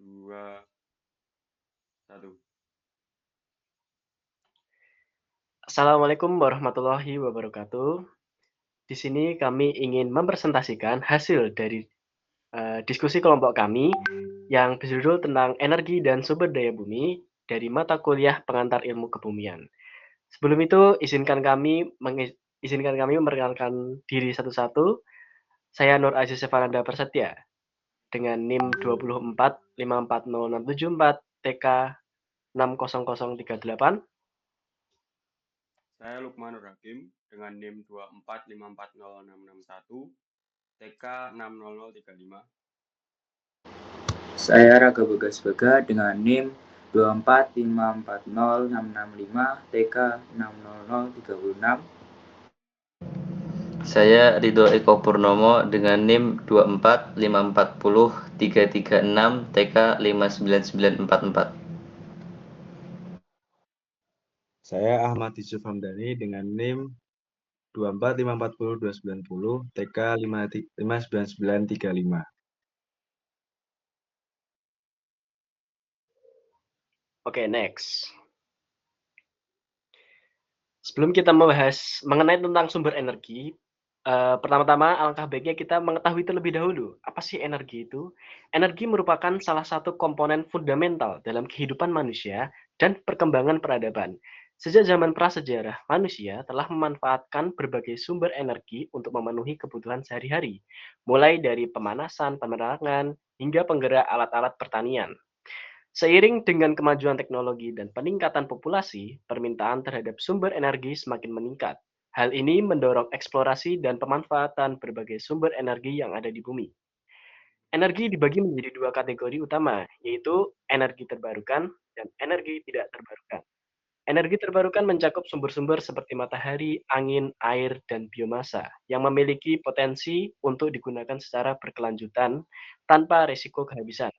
2, 1. Assalamualaikum warahmatullahi wabarakatuh. Di sini kami ingin mempresentasikan hasil dari diskusi kelompok kami yang berjudul tentang energi dan sumber daya bumi dari mata kuliah pengantar ilmu kebumian. Sebelum itu, izinkan kami memperkenalkan diri satu-satu. Saya Nur Aziz Evananda Prasetya dengan NIM 24540674 TK 60038. Saya Lukmanur Hakim dengan NIM 24540661 TK 60035. Saya Raga Bagasbaga dengan NIM 24540665 TK 60036. Saya Ridho Eko Purnomo dengan NIM 245403336 TK 59944. Saya Ahmad Yusuf Hamdani dengan NIM 24540 TK 59935. Oke, next. Sebelum kita membahas mengenai tentang sumber energi, pertama-tama alangkah baiknya kita mengetahui terlebih dahulu, apa sih energi itu? Energi merupakan salah satu komponen fundamental dalam kehidupan manusia dan perkembangan peradaban. Sejak zaman prasejarah, manusia telah memanfaatkan berbagai sumber energi untuk memenuhi kebutuhan sehari-hari, mulai dari pemanasan, penerangan, hingga penggerak alat-alat pertanian. Seiring dengan kemajuan teknologi dan peningkatan populasi, permintaan terhadap sumber energi semakin meningkat. Hal ini mendorong eksplorasi dan pemanfaatan berbagai sumber energi yang ada di bumi. Energi dibagi menjadi dua kategori utama, yaitu energi terbarukan dan energi tidak terbarukan. Energi terbarukan mencakup sumber-sumber seperti matahari, angin, air, dan biomasa yang memiliki potensi untuk digunakan secara berkelanjutan tanpa risiko kehabisan.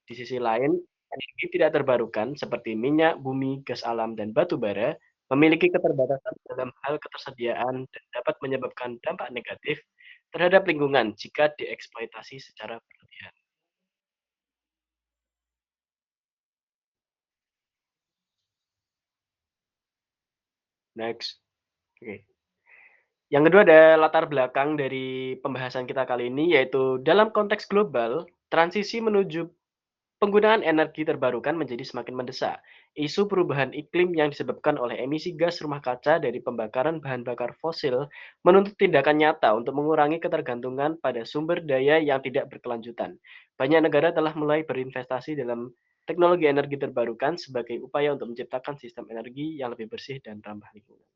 Di sisi lain, energi tidak terbarukan seperti minyak, bumi, gas alam, dan batu bara memiliki keterbatasan dalam hal ketersediaan dan dapat menyebabkan dampak negatif terhadap lingkungan jika dieksploitasi secara berlebihan. Next. Oke. Yang kedua ada latar belakang dari pembahasan kita kali ini, yaitu dalam konteks global, transisi menuju penggunaan energi terbarukan menjadi semakin mendesak. Isu perubahan iklim yang disebabkan oleh emisi gas rumah kaca dari pembakaran bahan bakar fosil menuntut tindakan nyata untuk mengurangi ketergantungan pada sumber daya yang tidak berkelanjutan. Banyak negara telah mulai berinvestasi dalam teknologi energi terbarukan sebagai upaya untuk menciptakan sistem energi yang lebih bersih dan ramah lingkungan.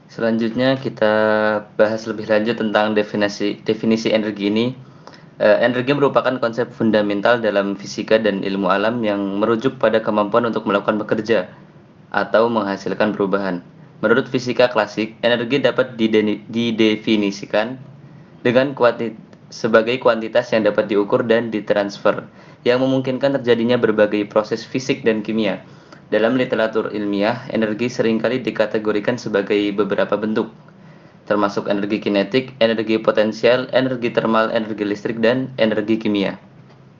Selanjutnya kita bahas lebih lanjut tentang definisi energi ini. Energi merupakan konsep fundamental dalam fisika dan ilmu alam yang merujuk pada kemampuan untuk melakukan bekerja atau menghasilkan perubahan. Menurut fisika klasik, energi dapat didefinisikan dengan sebagai kuantitas yang dapat diukur dan ditransfer, yang memungkinkan terjadinya berbagai proses fisik dan kimia. Dalam literatur ilmiah, energi seringkali dikategorikan sebagai beberapa bentuk, termasuk energi kinetik, energi potensial, energi termal, energi listrik, dan energi kimia.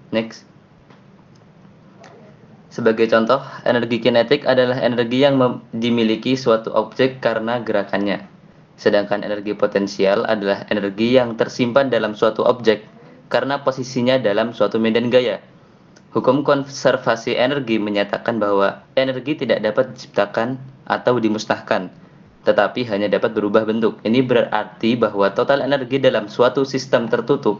Next. Sebagai contoh, energi kinetik adalah energi yang dimiliki suatu objek karena gerakannya. Sedangkan energi potensial adalah energi yang tersimpan dalam suatu objek karena posisinya dalam suatu medan gaya. Hukum konservasi energi menyatakan bahwa energi tidak dapat diciptakan atau dimusnahkan, tetapi hanya dapat berubah bentuk. Ini berarti bahwa total energi dalam suatu sistem tertutup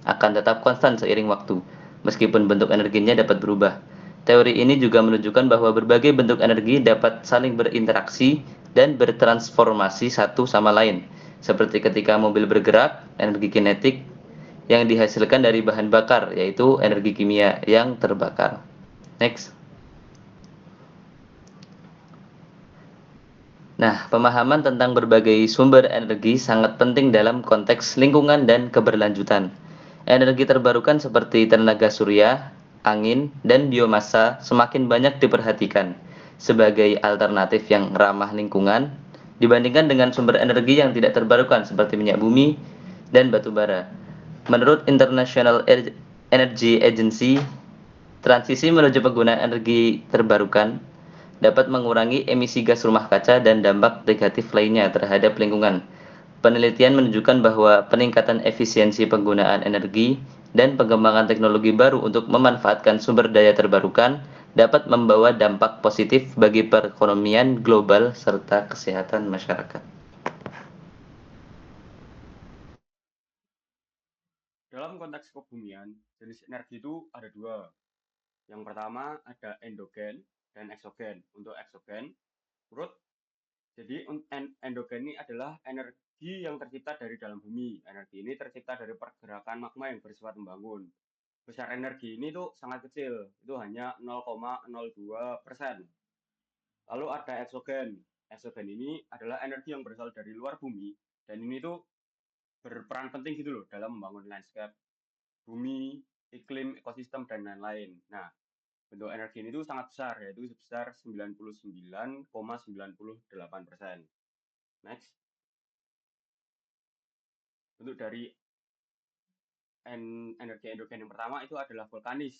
akan tetap konstan seiring waktu, meskipun bentuk energinya dapat berubah. Teori ini juga menunjukkan bahwa berbagai bentuk energi dapat saling berinteraksi dan bertransformasi satu sama lain, seperti ketika mobil bergerak, energi kinetik yang dihasilkan dari bahan bakar, yaitu energi kimia yang terbakar. Next. Nah, pemahaman tentang berbagai sumber energi sangat penting dalam konteks lingkungan dan keberlanjutan. Energi terbarukan seperti tenaga surya, angin, dan biomasa semakin banyak diperhatikan sebagai alternatif yang ramah lingkungan dibandingkan dengan sumber energi yang tidak terbarukan seperti minyak bumi, dan batu bara. Menurut International Energy Agency, transisi menuju penggunaan energi terbarukan dapat mengurangi emisi gas rumah kaca dan dampak negatif lainnya terhadap lingkungan. Penelitian menunjukkan bahwa peningkatan efisiensi penggunaan energi dan pengembangan teknologi baru untuk memanfaatkan sumber daya terbarukan dapat membawa dampak positif bagi perekonomian global serta kesehatan masyarakat. Dalam konteks kebumian, jenis energi itu ada dua. Yang pertama ada endogen dan eksogen. Untuk eksogen, jadi endogen ini adalah energi yang tercipta dari dalam bumi. Energi ini tercipta dari pergerakan magma yang bersifat membangun. Besar energi ini tuh sangat kecil, itu hanya 0,02%. Lalu ada eksogen. Eksogen ini adalah energi yang berasal dari luar bumi, dan ini tuh berperan penting gitu loh dalam membangun landscape bumi, iklim, ekosistem, dan lain-lain. Nah, bentuk energi ini tuh sangat besar, yaitu sebesar 99,98%. Next. Bentuk dari energi endogen yang pertama itu adalah vulkanis.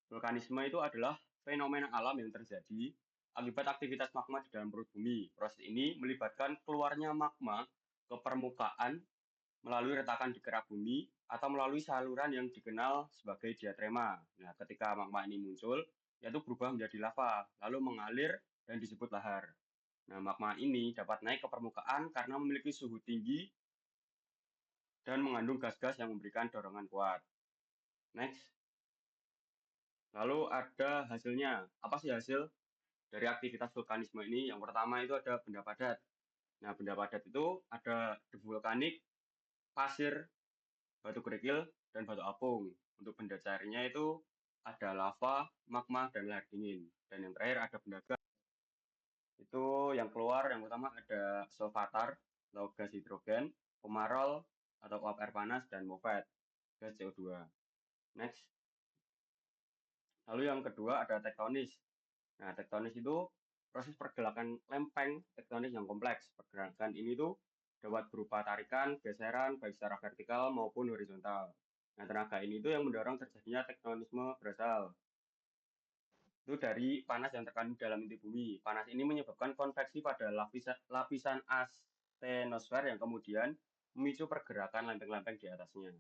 Vulkanisme itu adalah fenomena alam yang terjadi akibat aktivitas magma di dalam perut bumi. Proses ini melibatkan keluarnya magma ke permukaan melalui retakan di kerak bumi atau melalui saluran yang dikenal sebagai diatrema. Nah, ketika magma ini muncul, yaitu berubah menjadi lava, lalu mengalir dan disebut lahar. Nah, magma ini dapat naik ke permukaan karena memiliki suhu tinggi dan mengandung gas-gas yang memberikan dorongan kuat. Next. Lalu ada hasilnya. Apa sih hasil dari aktivitas vulkanisme ini? Yang pertama itu ada benda padat. Nah, benda padat itu ada debu vulkanik, pasir, batu kerikil, dan batu apung. Untuk benda cairnya itu ada lava, magma, dan lahar dingin. Dan yang terakhir ada benda gas. Itu yang keluar yang utama ada solvatar atau gas hidrogen, pemarol atau uap air panas, dan MOFET, gas CO2. Next. Lalu yang kedua ada tektonis. Nah, tektonis itu proses pergerakan lempeng tektonis yang kompleks. Pergerakan ini tuh dapat berupa tarikan, geseran, baik secara vertikal maupun horizontal. Nah, tenaga ini tuh yang mendorong terjadinya tektonisme berasal itu dari panas yang terkandung dalam inti bumi. Panas ini menyebabkan konveksi pada lapisan astenosfer yang kemudian memicu pergerakan lempeng-lempeng di atasnya.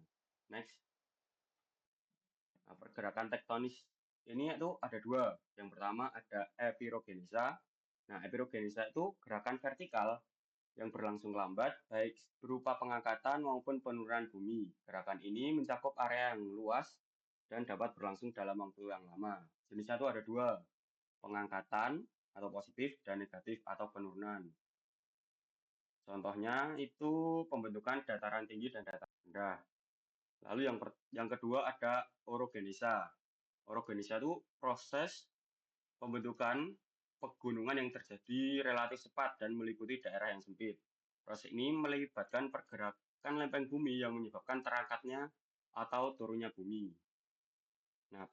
Next. Nah, pergerakan tektonis ini itu ada dua. Yang pertama ada epirogenesa. Nah, epirogenesa itu gerakan vertikal yang berlangsung lambat, baik berupa pengangkatan maupun penurunan bumi. Gerakan ini mencakup area yang luas dan dapat berlangsung dalam waktu yang lama. Jenisnya itu ada dua, pengangkatan atau positif dan negatif atau penurunan. Contohnya itu pembentukan dataran tinggi dan dataran rendah. Lalu yang kedua ada orogenesa. Orogenesa itu proses pembentukan pegunungan yang terjadi relatif cepat dan meliputi daerah yang sempit. Proses ini melibatkan pergerakan lempeng bumi yang menyebabkan terangkatnya atau turunnya bumi. Nah,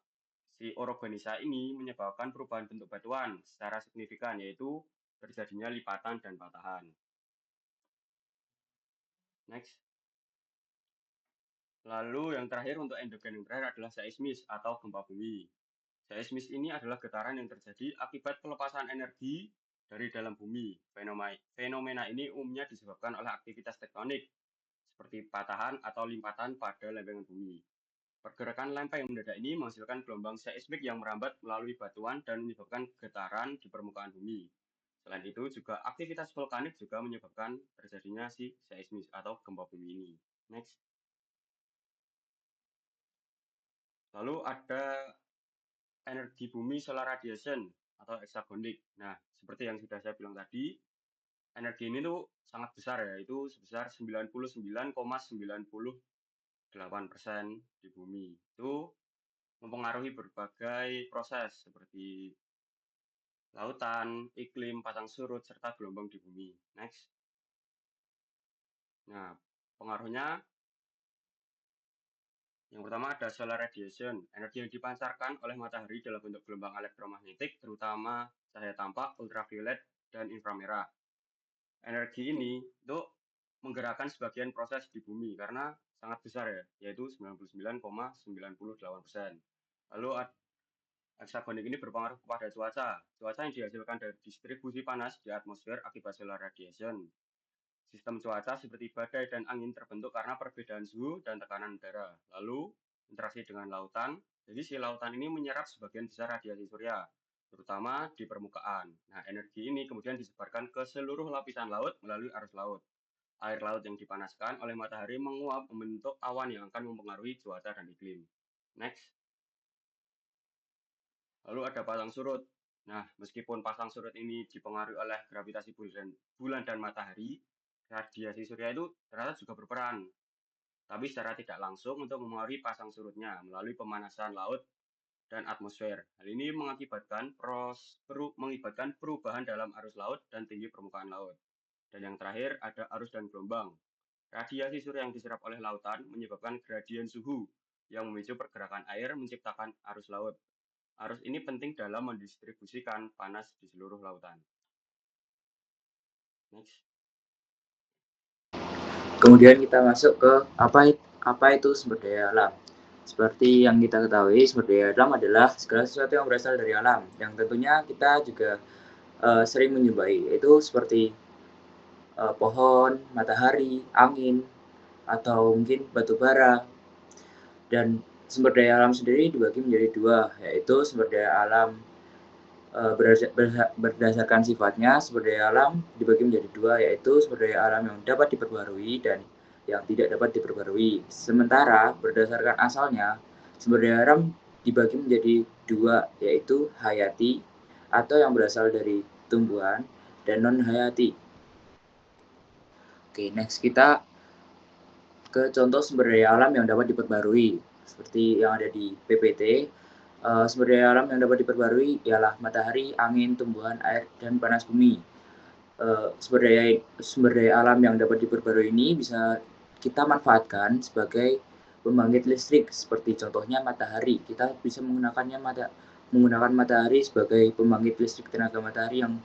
si orogenesa ini menyebabkan perubahan bentuk batuan secara signifikan, yaitu terjadinya lipatan dan patahan. Next. Lalu yang terakhir untuk endogen yang terakhir adalah seismis atau gempa bumi. Seismis ini adalah getaran yang terjadi akibat pelepasan energi dari dalam bumi. Fenomena ini umumnya disebabkan oleh aktivitas tektonik, seperti patahan atau limpatan pada lempengan bumi. Pergerakan lempeng yang mendadak ini menghasilkan gelombang seismik yang merambat melalui batuan dan menyebabkan getaran di permukaan bumi. Selain itu, juga aktivitas vulkanik juga menyebabkan terjadinya si seismis atau gempa bumi ini. Next. Lalu ada energi bumi solar radiation atau eksagonik. Nah, seperti yang sudah saya bilang tadi, energi ini tuh sangat besar ya, itu sebesar 99,98% di bumi. Itu mempengaruhi berbagai proses seperti lautan, iklim, pasang surut, serta gelombang di bumi. Next. Nah, pengaruhnya yang pertama ada solar radiation, energi yang dipancarkan oleh matahari dalam bentuk gelombang elektromagnetik, terutama cahaya tampak, ultraviolet, dan inframerah. Energi ini itu menggerakkan sebagian proses di bumi karena sangat besar ya, yaitu 99,98%. Lalu heksagonik ini berpengaruh kepada cuaca. Cuaca yang dihasilkan dari distribusi panas di atmosfer akibat solar radiation. Sistem cuaca seperti badai dan angin terbentuk karena perbedaan suhu dan tekanan udara. Lalu interaksi dengan lautan. Jadi si lautan ini menyerap sebagian besar radiasi surya, terutama di permukaan. Nah, energi ini kemudian disebarkan ke seluruh lapisan laut melalui arus laut. Air laut yang dipanaskan oleh matahari menguap membentuk awan yang akan mempengaruhi cuaca dan iklim. Next. Lalu ada pasang surut. Nah, meskipun pasang surut ini dipengaruhi oleh gravitasi bulan dan matahari, radiasi surya itu ternyata juga berperan, tapi secara tidak langsung untuk mempengaruhi pasang surutnya melalui pemanasan laut dan atmosfer. Hal ini mengakibatkan perubahan dalam arus laut dan tinggi permukaan laut. Dan yang terakhir ada arus dan gelombang. Radiasi surya yang diserap oleh lautan menyebabkan gradien suhu yang memicu pergerakan air menciptakan arus laut. Arus ini penting dalam mendistribusikan panas di seluruh lautan. Next. Kemudian kita masuk ke apa itu sumber daya alam. Seperti yang kita ketahui, sumber daya alam adalah segala sesuatu yang berasal dari alam, yang tentunya kita juga sering menjumpai, yaitu seperti pohon, matahari, angin, atau mungkin batu bara. Dan sumber daya alam sendiri dibagi menjadi dua, yaitu sumber daya alam berdasarkan sifatnya. Sumber daya alam dibagi menjadi dua, yaitu sumber daya alam yang dapat diperbarui dan yang tidak dapat diperbarui. Sementara berdasarkan asalnya, sumber daya alam dibagi menjadi dua, yaitu hayati atau yang berasal dari tumbuhan dan non hayati. Oke, next kita ke contoh sumber daya alam yang dapat diperbarui seperti yang ada di PPT. Sumber daya alam yang dapat diperbarui ialah matahari, angin, tumbuhan, air, dan panas bumi. Sumber daya alam yang dapat diperbarui ini bisa kita manfaatkan sebagai pembangkit listrik, seperti contohnya matahari. Kita bisa menggunakan matahari sebagai pembangkit listrik tenaga matahari yang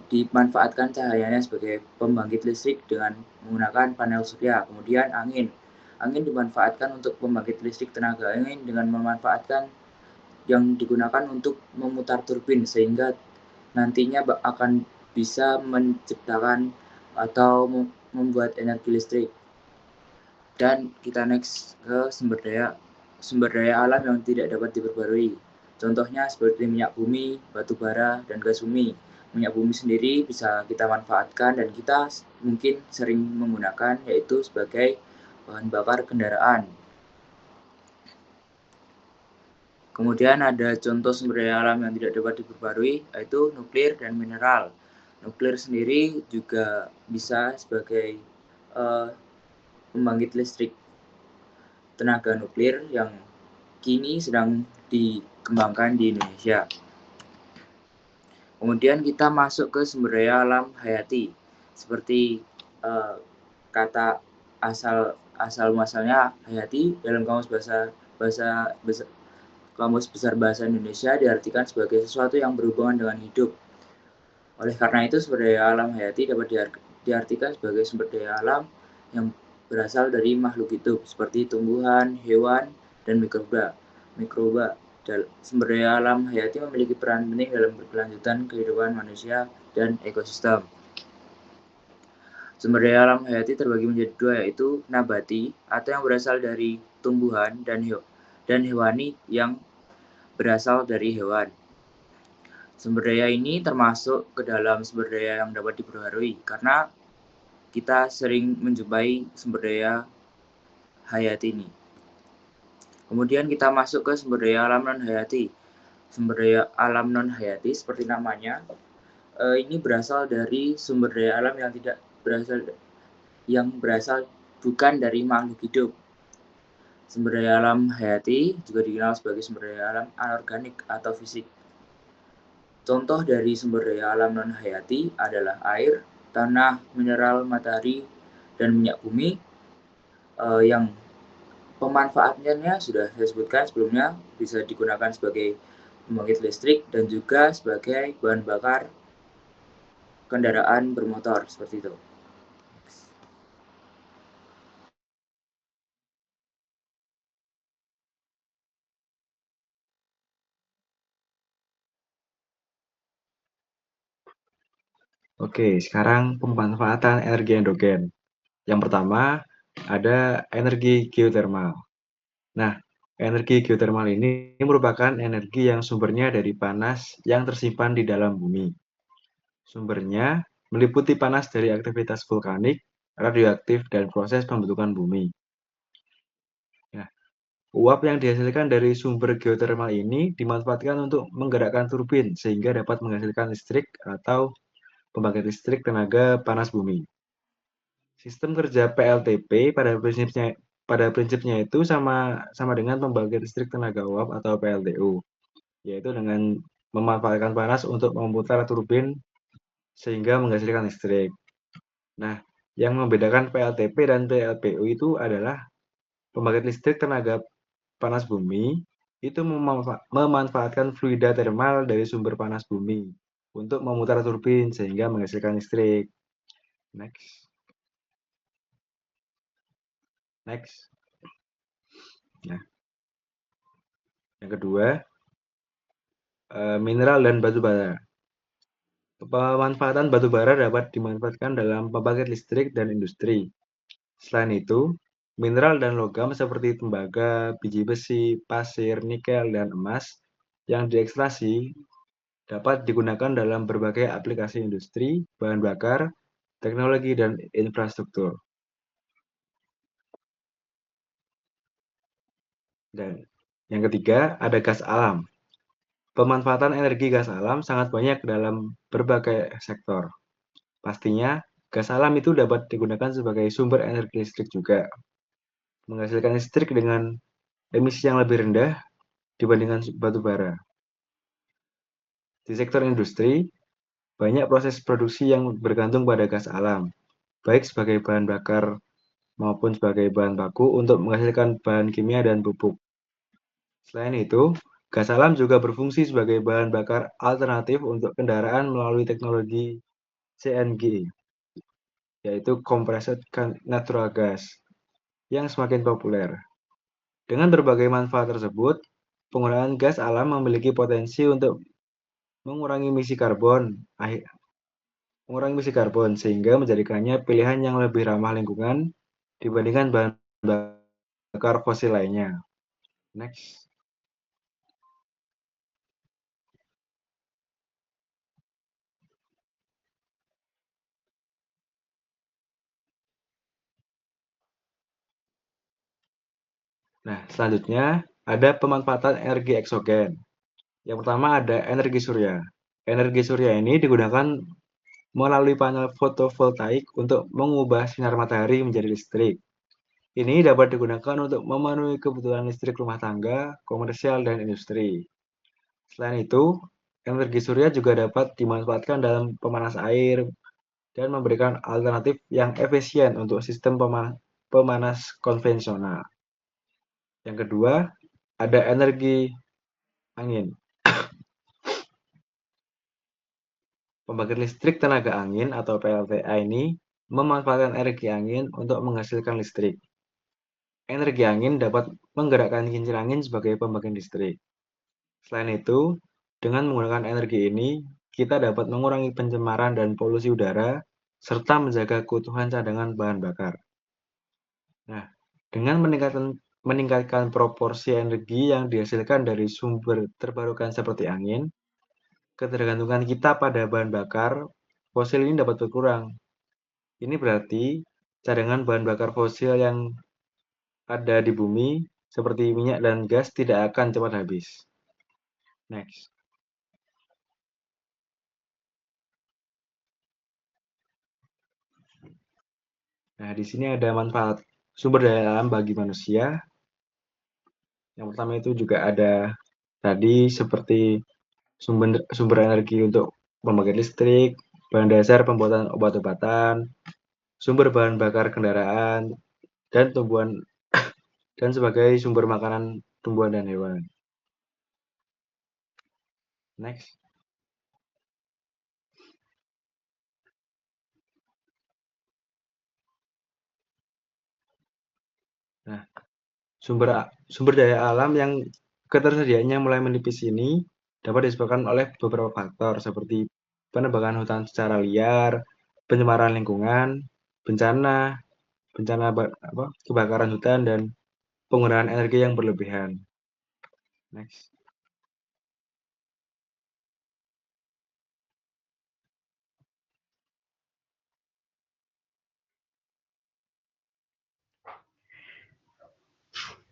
dimanfaatkan cahayanya sebagai pembangkit listrik dengan menggunakan panel surya. Kemudian angin dimanfaatkan untuk pembangkit listrik tenaga angin dengan memanfaatkan yang digunakan untuk memutar turbin, sehingga nantinya akan bisa menciptakan atau membuat energi listrik. Dan kita next ke sumber daya alam yang tidak dapat diperbarui. Contohnya seperti minyak bumi, batu bara, dan gas bumi. Minyak bumi sendiri bisa kita manfaatkan dan kita mungkin sering menggunakan, yaitu sebagai bahan bakar kendaraan. Kemudian ada contoh sumber daya alam yang tidak dapat diperbarui, yaitu nuklir dan mineral. Nuklir sendiri juga bisa sebagai pembangkit listrik tenaga nuklir yang kini sedang dikembangkan di Indonesia. Kemudian kita masuk ke sumber daya alam hayati, seperti kata asal muasalnya hayati dalam Kamus Besar Bahasa Indonesia diartikan sebagai sesuatu yang berhubungan dengan hidup. Oleh karena itu, sumber daya alam hayati dapat diartikan sebagai sumber daya alam yang berasal dari makhluk hidup seperti tumbuhan, hewan, dan mikroba. Sumber daya alam hayati memiliki peran penting dalam berkelanjutan kehidupan manusia dan ekosistem. Sumber daya alam hayati terbagi menjadi dua, yaitu nabati atau yang berasal dari tumbuhan dan hewani yang berasal dari hewan. Sumber daya ini termasuk ke dalam sumber daya yang dapat diperbarui karena kita sering menjumpai sumber daya hayati ini. Kemudian kita masuk ke sumber daya alam non hayati. Sumber daya alam non hayati seperti namanya, ini berasal dari sumber daya alam yang berasal bukan dari makhluk hidup. Sumber daya alam hayati juga dikenal sebagai sumber daya alam anorganik atau fisik. Contoh dari sumber daya alam non hayati adalah air, tanah, mineral, matahari, dan minyak bumi yang pemanfaatannya sudah saya sebutkan sebelumnya, bisa digunakan sebagai pembangkit listrik dan juga sebagai bahan bakar kendaraan bermotor, seperti itu. Oke, sekarang pemanfaatan energi endogen. Yang pertama, ada energi geotermal. Nah, energi geotermal ini merupakan energi yang sumbernya dari panas yang tersimpan di dalam bumi. Sumbernya meliputi panas dari aktivitas vulkanik, radioaktif, dan proses pembentukan bumi. Nah, uap yang dihasilkan dari sumber geotermal ini dimanfaatkan untuk menggerakkan turbin sehingga dapat menghasilkan listrik atau pembangkit listrik tenaga panas bumi. Sistem kerja PLTP pada prinsipnya itu sama dengan pembangkit listrik tenaga uap atau PLTU, yaitu dengan memanfaatkan panas untuk memutar turbin sehingga menghasilkan listrik. Nah, yang membedakan PLTP dan PLPU itu adalah pembangkit listrik tenaga panas bumi itu memanfaatkan fluida termal dari sumber panas bumi untuk memutar turbin sehingga menghasilkan listrik. Next. Nah, yang kedua, mineral dan batu bara. Pemanfaatan batu bara dapat dimanfaatkan dalam pembangkit listrik dan industri. Selain itu, mineral dan logam seperti tembaga, biji besi, pasir, nikel, dan emas yang diekstraksi dapat digunakan dalam berbagai aplikasi industri, bahan bakar, teknologi, dan infrastruktur. Dan yang ketiga, ada gas alam. Pemanfaatan energi gas alam sangat banyak dalam berbagai sektor. Pastinya, gas alam itu dapat digunakan sebagai sumber energi listrik juga, menghasilkan listrik dengan emisi yang lebih rendah dibandingkan batu bara. Di sektor industri, banyak proses produksi yang bergantung pada gas alam, baik sebagai bahan bakar maupun sebagai bahan baku untuk menghasilkan bahan kimia dan pupuk. Selain itu, gas alam juga berfungsi sebagai bahan bakar alternatif untuk kendaraan melalui teknologi CNG, yaitu compressed natural gas, yang semakin populer. Dengan berbagai manfaat tersebut, penggunaan gas alam memiliki potensi untuk mengurangi emisi karbon sehingga menjadikannya pilihan yang lebih ramah lingkungan dibandingkan bahan bakar fosil lainnya. Next. Nah, selanjutnya ada pemanfaatan energi eksogen. Yang pertama ada energi surya. Energi surya ini digunakan melalui panel fotovoltaik untuk mengubah sinar matahari menjadi listrik. Ini dapat digunakan untuk memenuhi kebutuhan listrik rumah tangga, komersial, dan industri. Selain itu, energi surya juga dapat dimanfaatkan dalam pemanas air dan memberikan alternatif yang efisien untuk sistem pemanas konvensional. Yang kedua, ada energi angin. Pembangkit listrik tenaga angin atau PLTA ini memanfaatkan energi angin untuk menghasilkan listrik. Energi angin dapat menggerakkan kincir angin sebagai pembangkit listrik. Selain itu, dengan menggunakan energi ini, kita dapat mengurangi pencemaran dan polusi udara, serta menjaga keutuhan cadangan bahan bakar. Nah, dengan meningkatkan proporsi energi yang dihasilkan dari sumber terbarukan seperti angin, ketergantungan kita pada bahan bakar fosil ini dapat berkurang. Ini berarti cadangan bahan bakar fosil yang ada di bumi, seperti minyak dan gas, tidak akan cepat habis. Next. Nah, di sini ada manfaat sumber daya alam bagi manusia. Yang pertama itu juga ada tadi seperti sumber energi untuk pembangkit listrik, bahan dasar pembuatan obat-obatan, sumber bahan bakar kendaraan, dan tumbuhan dan sebagai sumber makanan tumbuhan dan hewan. Next. Nah, sumber daya alam yang ketersediaannya mulai menipis ini dapat disebabkan oleh beberapa faktor seperti penebangan hutan secara liar, pencemaran lingkungan, bencana kebakaran hutan, dan penggunaan energi yang berlebihan. Next.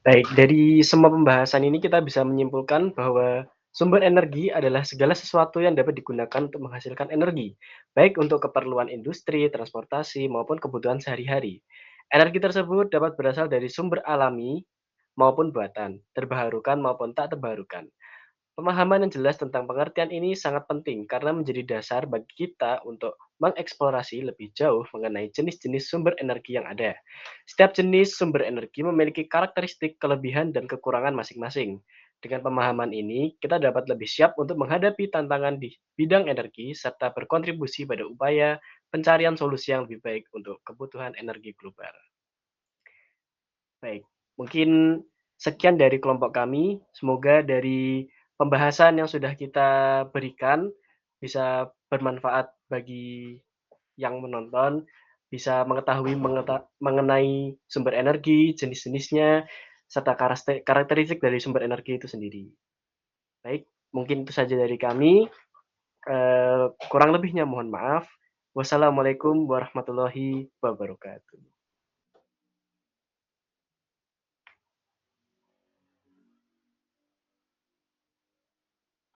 Baik, dari semua pembahasan ini kita bisa menyimpulkan bahwa sumber energi adalah segala sesuatu yang dapat digunakan untuk menghasilkan energi, baik untuk keperluan industri, transportasi, maupun kebutuhan sehari-hari. Energi tersebut dapat berasal dari sumber alami maupun buatan, terbarukan maupun tak terbarukan. Pemahaman yang jelas tentang pengertian ini sangat penting karena menjadi dasar bagi kita untuk mengeksplorasi lebih jauh mengenai jenis-jenis sumber energi yang ada. Setiap jenis sumber energi memiliki karakteristik, kelebihan, dan kekurangan masing-masing. Dengan pemahaman ini, kita dapat lebih siap untuk menghadapi tantangan di bidang energi serta berkontribusi pada upaya pencarian solusi yang lebih baik untuk kebutuhan energi global. Baik, mungkin sekian dari kelompok kami. Semoga dari pembahasan yang sudah kita berikan bisa bermanfaat bagi yang menonton, bisa mengetahui mengenai sumber energi, jenis-jenisnya, serta karakteristik dari sumber energi itu sendiri. Baik, mungkin itu saja dari kami. Kurang lebihnya mohon maaf. Wassalamualaikum warahmatullahi wabarakatuh.